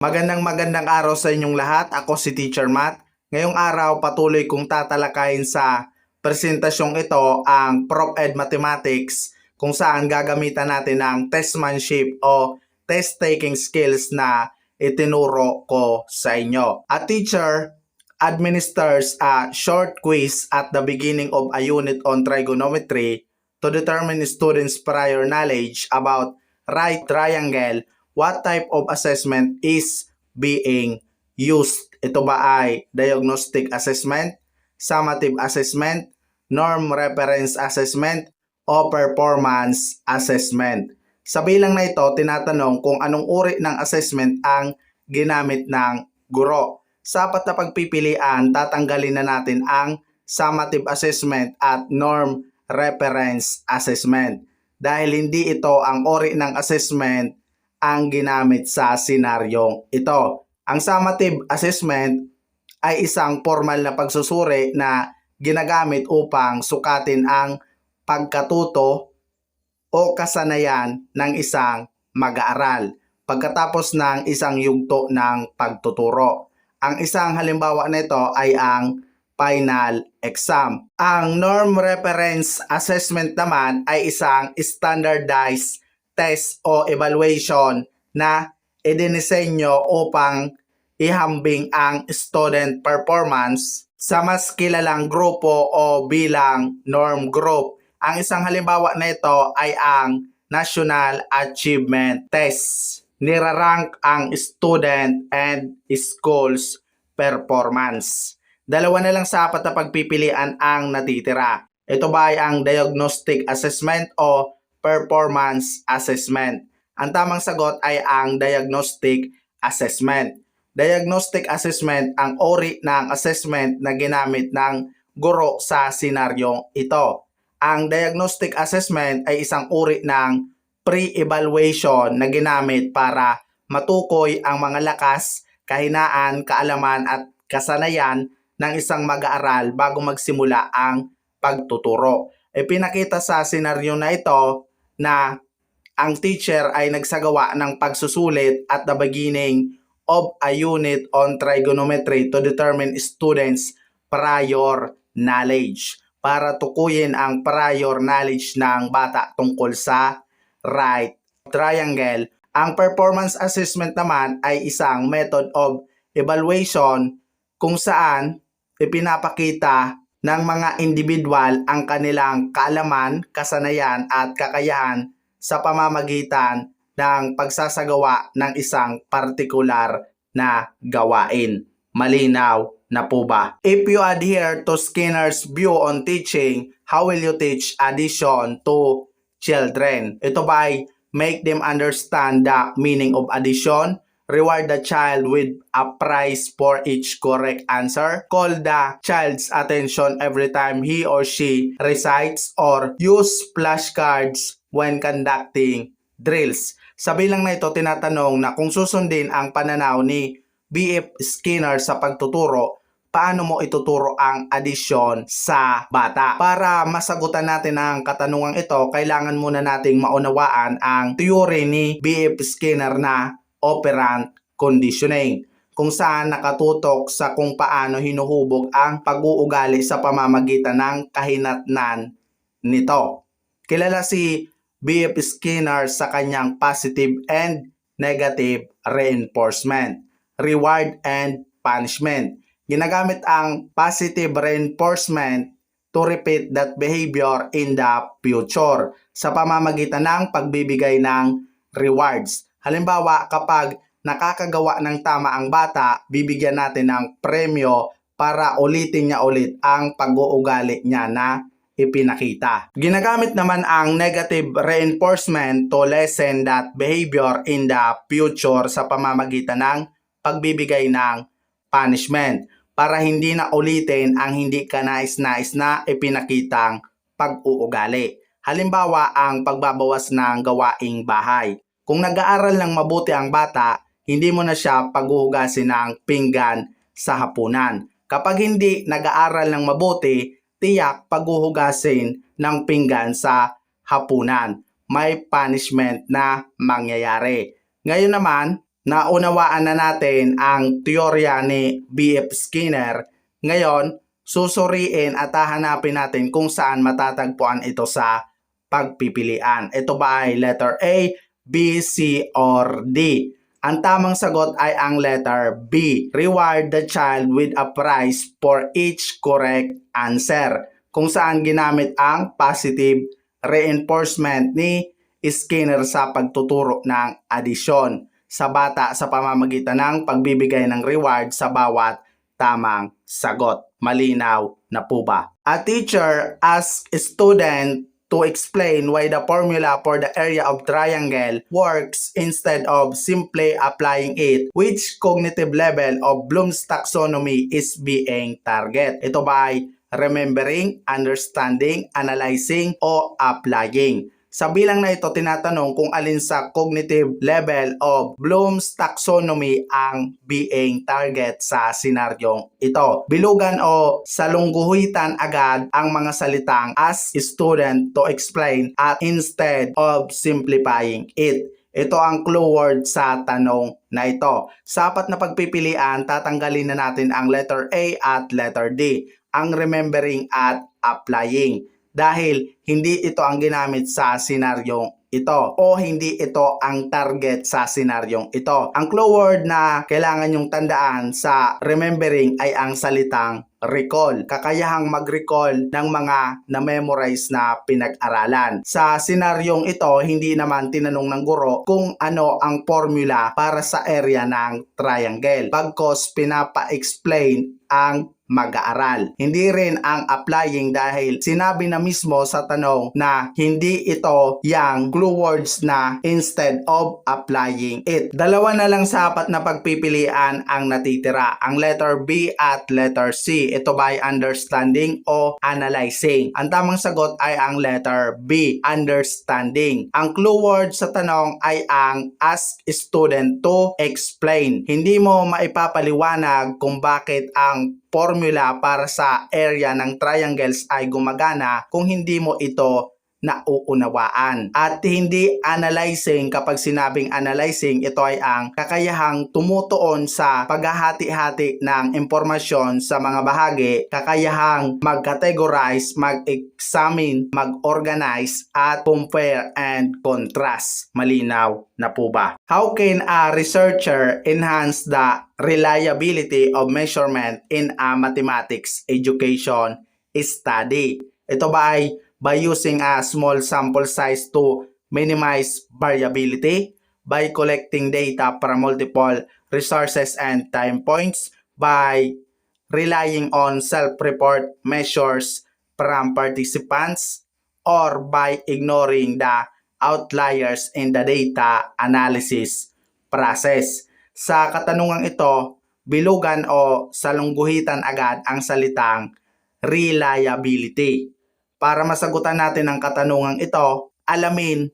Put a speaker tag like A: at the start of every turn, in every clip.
A: Magandang araw sa inyong lahat. Ako si Teacher Matt. Ngayong araw patuloy kong tatalakayin sa presentasyong ito ang Prof Ed Mathematics kung saan gagamitan natin ang testmanship o test-taking skills na itinuro ko sa inyo. A teacher administers a short quiz at the beginning of a unit on trigonometry to determine students' prior knowledge about right triangle. What type of assessment is being used? Ito ba ay diagnostic assessment, summative assessment, norm reference assessment, o performance assessment? Sa bilang na ito, tinatanong kung anong uri ng assessment ang ginamit ng guro. Sa apat na pagpipilian, tatanggalin na natin ang summative assessment at norm reference assessment dahil hindi ito ang uri ng assessment ang ginamit sa senaryong ito. Ang summative assessment ay isang formal na pagsusuri na ginagamit upang sukatin ang pagkatuto o kasanayan ng isang mag-aaral pagkatapos ng isang yugto ng pagtuturo. Ang isang halimbawa nito ay ang final exam. Ang norm reference assessment naman ay isang standardized test o evaluation na idinisenyo upang ihambing ang student performance sa mas kilalang grupo o bilang norm group. Ang isang halimbawa na ito ay ang National Achievement Test. Nirarank ang student and schools performance. Dalawa na lang sa apat na pagpipilian ang natitira. Ito ba ay ang diagnostic assessment o performance assessment? Ang tamang sagot ay ang diagnostic assessment. Diagnostic assessment ang uri ng assessment na ginamit ng guro sa senaryong ito. Ang diagnostic assessment ay isang uri ng pre-evaluation na ginamit para matukoy ang mga lakas, kahinaan, kaalaman at kasanayan ng isang mag-aaral bago magsimula ang pagtuturo. Ipinakita sa senaryo na ito na ang teacher ay nagsagawa ng pagsusulit at the beginning of a unit on trigonometry to determine students' prior knowledge para tukuyin ang prior knowledge ng bata tungkol sa right triangle. Ang performance assessment naman ay isang method of evaluation kung saan ipinapakita ng mga individual ang kanilang kaalaman, kasanayan at kakayahan sa pamamagitan ng pagsasagawa ng isang partikular na gawain. Malinaw na po ba? If you adhere to Skinner's view on teaching, how will you teach addition to children? Ito ba ay make them understand the meaning of addition, reward the child with a prize for each correct answer, call the child's attention every time he or she recites, or use flashcards when conducting drills. Sa bilang na ito, tinatanong na kung susundin ang pananaw ni B.F. Skinner sa pagtuturo, paano mo ituturo ang addition sa bata? Para masagutan natin ang katanungang ito, kailangan muna nating maunawaan ang theory ni B.F. Skinner na operant conditioning, kung saan nakatutok sa kung paano hinuhubog ang pag-uugali sa pamamagitan ng kahinatnan nito. Kilala si B.F. Skinner sa kanyang positive and negative reinforcement, reward and punishment. Ginagamit ang positive reinforcement to repeat that behavior in the future sa pamamagitan ng pagbibigay ng rewards. Halimbawa, kapag nakakagawa ng tama ang bata, bibigyan natin ng premyo para ulitin niya ulit ang pag-uugali niya na ipinakita. Ginagamit naman ang negative reinforcement to lessen that behavior in the future sa pamamagitan ng pagbibigay ng punishment para hindi na ulitin ang hindi kanais-nais na ipinakitang pag-uugali. Halimbawa, ang pagbabawas ng gawaing bahay. Kung nag-aaral ng mabuti ang bata, hindi mo na siya paghuhugasin ng pinggan sa hapunan. Kapag hindi nag-aaral ng mabuti, tiyak paghuhugasin ng pinggan sa hapunan. May punishment na mangyayari. Ngayon naman, naunawaan na natin ang teorya ni B.F. Skinner. Ngayon, susuriin at hahanapin natin kung saan matatagpuan ito sa pagpipilian. Ito ba ay letter A, B, C, or D? Ang tamang sagot ay ang letter B. Reward the child with a prize for each correct answer. Kung saan ginamit ang positive reinforcement ni Skinner sa pagtuturo ng addition sa bata sa pamamagitan ng pagbibigay ng reward sa bawat tamang sagot. Malinaw na po ba? A teacher asks a student to explain why the formula for the area of triangle works instead of simply applying it. Which cognitive level of Bloom's taxonomy is being target? Ito ba ay remembering, understanding, analyzing, o applying? Sa bilang na ito, tinatanong kung alin sa cognitive level of Bloom's taxonomy ang being target sa senaryong ito. Bilugan o salungguhitan agad ang mga salitang ask student to explain at instead of simplifying it. Ito ang clue word sa tanong na ito. Sa apat na pagpipilian, tatanggalin na natin ang letter A at letter D, ang remembering at applying. Dahil hindi ito ang ginamit sa senaryong ito o hindi ito ang target sa senaryong ito. Ang clue word na kailangan yung tandaan sa remembering ay ang salitang recall. Kakayahang mag-recall ng mga na-memorize na pinag-aralan. Sa senaryong ito, hindi naman tinanong ng guro kung ano ang formula para sa area ng triangle. Bagkos pinapa-explain ang mag-aaral. Hindi rin ang applying dahil sinabi na mismo sa tanong na hindi ito yang clue words na instead of applying it. Dalawa na lang sa apat na pagpipilian ang natitira, ang letter B at letter C. Ito ba ay understanding o analyzing? Ang tamang sagot ay ang letter B, understanding. Ang clue word sa tanong ay ang ask student to explain. Hindi mo maipapaliwanag kung bakit ang formula para sa area ng triangles ay gumagana kung hindi mo ito nauunawaan. At hindi analyzing. Kapag sinabing analyzing, ito ay ang kakayahang tumutuon sa paghahati-hati ng impormasyon sa mga bahagi, kakayahang mag-categorize, mag-examine, mag-organize, at compare and contrast. Malinaw na po ba? How can a researcher enhance the reliability of measurement in a mathematics education study? Ito ba ay by using a small sample size to minimize variability, by collecting data from multiple resources and time points, by relying on self-report measures from participants, or by ignoring the outliers in the data analysis process? Sa katanungang ito, bilugan o salungguhitan agad ang salitang reliability. Para masagutan natin ang katanungang ito, alamin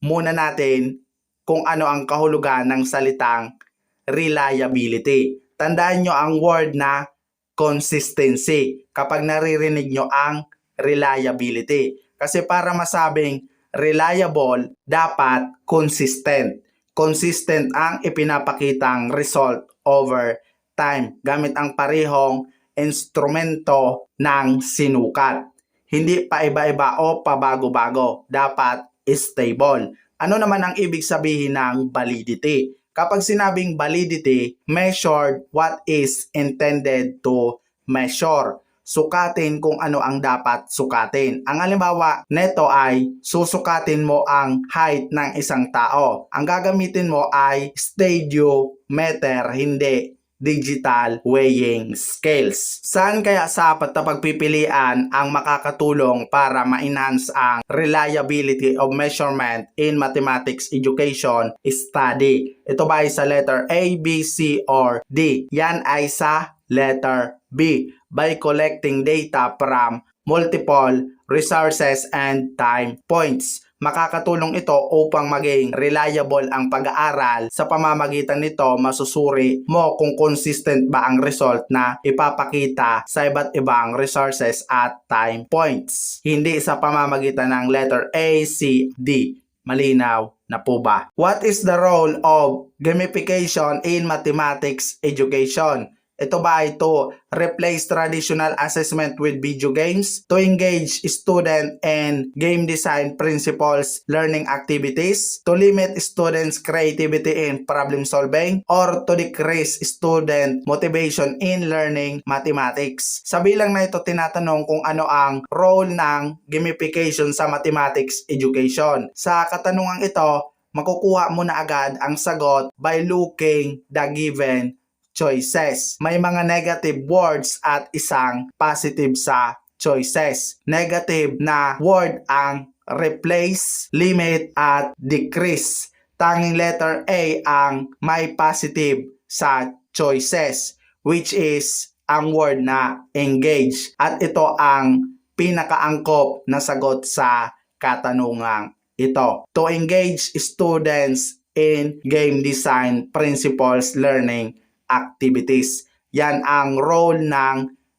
A: muna natin kung ano ang kahulugan ng salitang reliability. Tandaan nyo ang word na consistency kapag naririnig nyo ang reliability. Kasi para masabing reliable, dapat consistent. Consistent ang ipinapakitang result over time gamit ang parehong instrumento ng sinukat. Hindi pa iba-iba o pabago-bago. Dapat stable. Ano naman ang ibig sabihin ng validity? Kapag sinabing validity, measured what is intended to measure. Sukatin kung ano ang dapat sukatin. Ang halimbawa neto ay susukatin mo ang height ng isang tao. Ang gagamitin mo ay stadiometer, hindi digital weighing scales. Saan kaya sa apat na pagpipilian ang makakatulong para ma-enhance ang reliability of measurement in mathematics education study? Ito ba ay sa letter A, B, C, or D? Yan ay sa letter B. By collecting data from multiple resources and time points. Makakatulong ito upang maging reliable ang pag-aaral. Sa pamamagitan nito, masusuri mo kung consistent ba ang result na ipapakita sa iba't ibang resources at time points. Hindi sa pamamagitan ng letter A, C, D. Malinaw na po ba? What is the role of gamification in mathematics education? Ito ba ay to replace traditional assessment with video games, to engage student in game design principles learning activities, to limit students' creativity in problem solving, or to decrease student motivation in learning mathematics? Sa bilang na ito, tinatanong kung ano ang role ng gamification sa mathematics education. Sa katanungang ito, makukuha mo na agad ang sagot by looking the given choices. May mga negative words at isang positive sa choices. Negative na word ang replace, limit, at decrease. Tanging letter A ang may positive sa choices, which is ang word na engage. At ito ang pinakaangkop na sagot sa katanungang ito. To engage students in game design principles learning activities. Yan ang role ng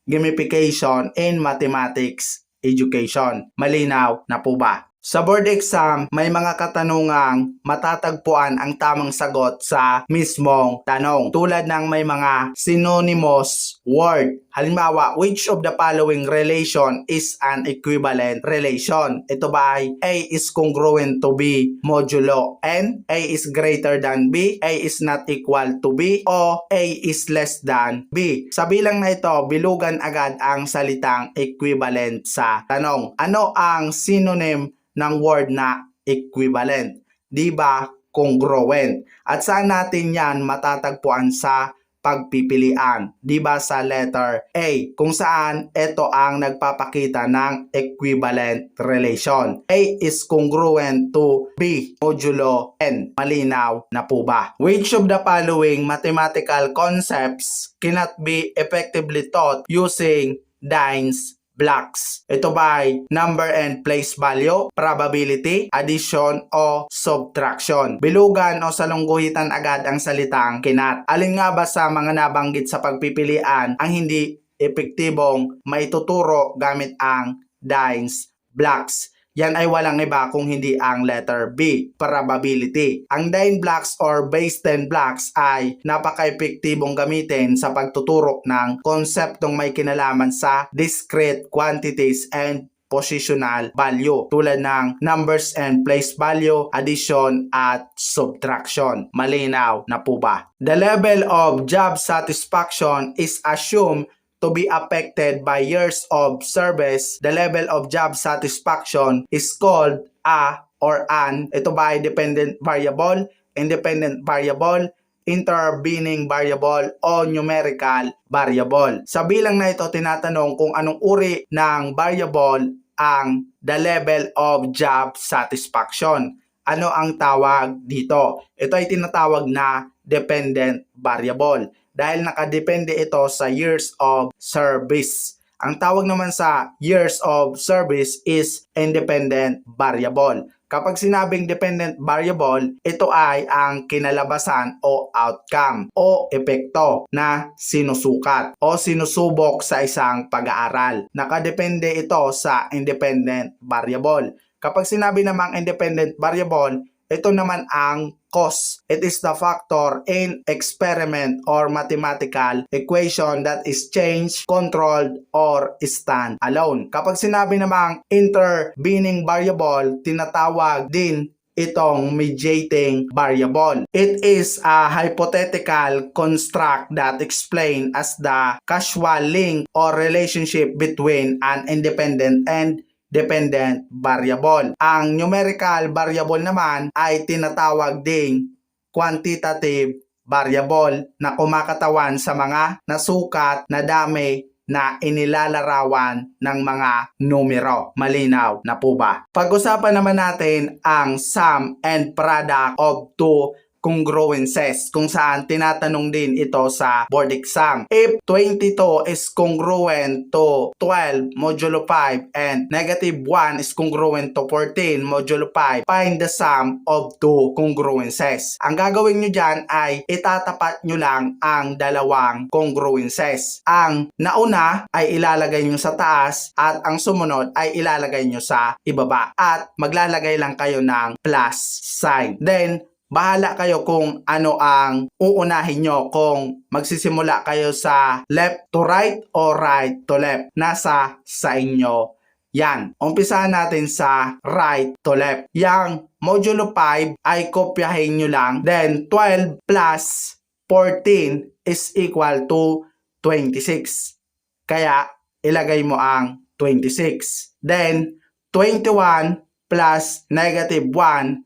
A: gamification in mathematics education. Malinaw na po ba? Sa board exam, may mga katanungang matatagpuan ang tamang sagot sa mismong tanong. Tulad ng may mga synonymous word. Halimbawa, which of the following relation is an equivalent relation? Ito ba ay A is congruent to B modulo N, A is greater than B, A is not equal to B, o A is less than B? Sa bilang na ito, bilugan agad ang salitang equivalent sa tanong. Ano ang synonym ng word na equivalent? Di ba congruent? At saan natin yan matatagpuan sa pagpipilian? Di ba sa letter A, kung saan ito ang nagpapakita ng equivalent relation. A is congruent to B modulo N. Malinaw na po ba? Which of the following mathematical concepts cannot be effectively taught using Dines blocks? Ito ba ay number and place value, probability, addition, o subtraction? Bilugan o salungguhitan agad ang salitang cannot. Alin nga ba sa mga nabanggit sa pagpipilian ang hindi epektibong maituturo gamit ang Dines blocks? Yan ay walang iba kung hindi ang letter B, probability. Ang Dine blocks or base 10 blocks ay napaka-epektibong gamitin sa pagtuturo ng konseptong may kinalaman sa discrete quantities and positional value tulad ng numbers and place value, addition, at subtraction. Malinaw na po ba? The level of job satisfaction is assumed to be affected by years of service. The level of job satisfaction is called a or an. Ito ba ay dependent variable, independent variable, intervening variable, o numerical variable? Sa bilang na ito, tinatanong kung anong uri ng variable ang the level of job satisfaction. Ano ang tawag dito? Ito ay tinatawag na dependent variable dahil nakadepende ito sa years of service. Ang tawag naman sa years of service is independent variable. Kapag sinabing dependent variable, ito ay ang kinalabasan o outcome o epekto na sinusukat o sinusubok sa isang pag-aaral. Nakadepende ito sa independent variable. Kapag sinabi namang independent variable, ito naman ang cause. It is the factor in experiment or mathematical equation that is changed, controlled, or stand alone. Kapag sinabi namang intervening variable, tinatawag din itong mediating variable. It is a hypothetical construct that explains as the causal link or relationship between an independent and dependent variable. Ang numerical variable naman ay tinatawag ding quantitative variable na kumakatawan sa mga nasukat na dami na inilalarawan ng mga numero. Malinaw na po ba? Pag-usapan naman natin ang sum and product of two congruences kung saan tinatanong din ito sa board exam. If 22 is congruent to 12 modulo 5 and negative 1 is congruent to 14 modulo 5, find the sum of two congruences. Ang gagawin nyo dyan ay itatapat nyo lang ang dalawang congruences. Ang nauna ay ilalagay nyo sa taas at ang sumunod ay ilalagay nyo sa ibaba. At maglalagay lang kayo ng plus sign. Then, bahala kayo kung ano ang uunahin nyo, kung magsisimula kayo sa left to right o right to left. Nasa sa inyo yan. Umpisahan natin sa right to left. Yang modulo 5 ay kopyahin nyo lang. Then 12 plus 14 is equal to 26. Kaya ilagay mo ang 26. Then 21 plus negative 1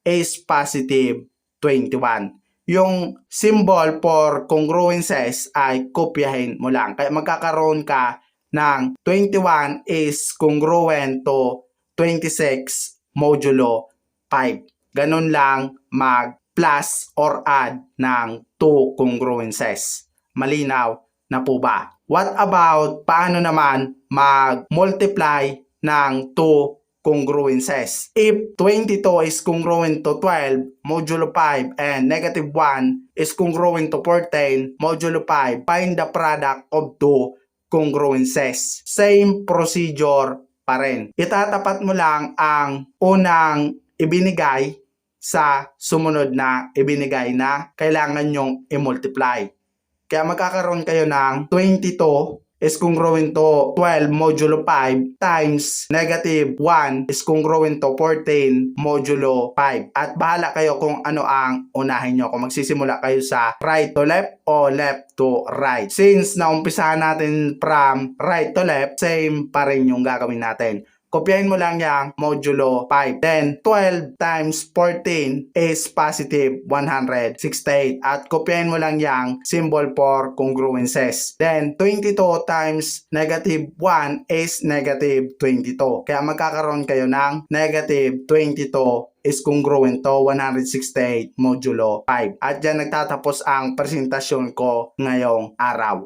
A: is positive 21. Yung symbol for congruences ay kopyahin mo lang. Kaya magkakaroon ka ng 21 is congruent to 26 modulo 5. Ganun lang mag-plus or add ng two congruences. Malinaw na po ba? What about paano naman mag-multiply ng two congruences? If 22 is congruent to 12 modulo 5 and negative 1 is congruent to 14 modulo 5, find the product of two congruences. Same procedure pa rin. Itatapat mo lang ang unang ibinigay sa sumunod na ibinigay na kailangan nyong i-multiply. Kaya magkakaroon kayo ng 22 is congruent to 12 modulo 5 times negative 1 is congruent to 14 modulo 5. At bahala kayo kung ano ang unahin nyo. Kung magsisimula kayo sa right to left o left to right. Since naumpisahan natin from right to left, same pa rin yung gagawin natin. Kopyahin mo lang yung modulo 5. Then, 12 times 14 is positive 168. At kopyahin mo lang yung symbol for congruences. Then, 22 times negative 1 is negative 22. Kaya magkakaroon kayo ng negative 22 is congruent to 168 modulo 5. At dyan nagtatapos ang presentasyon ko ngayong araw.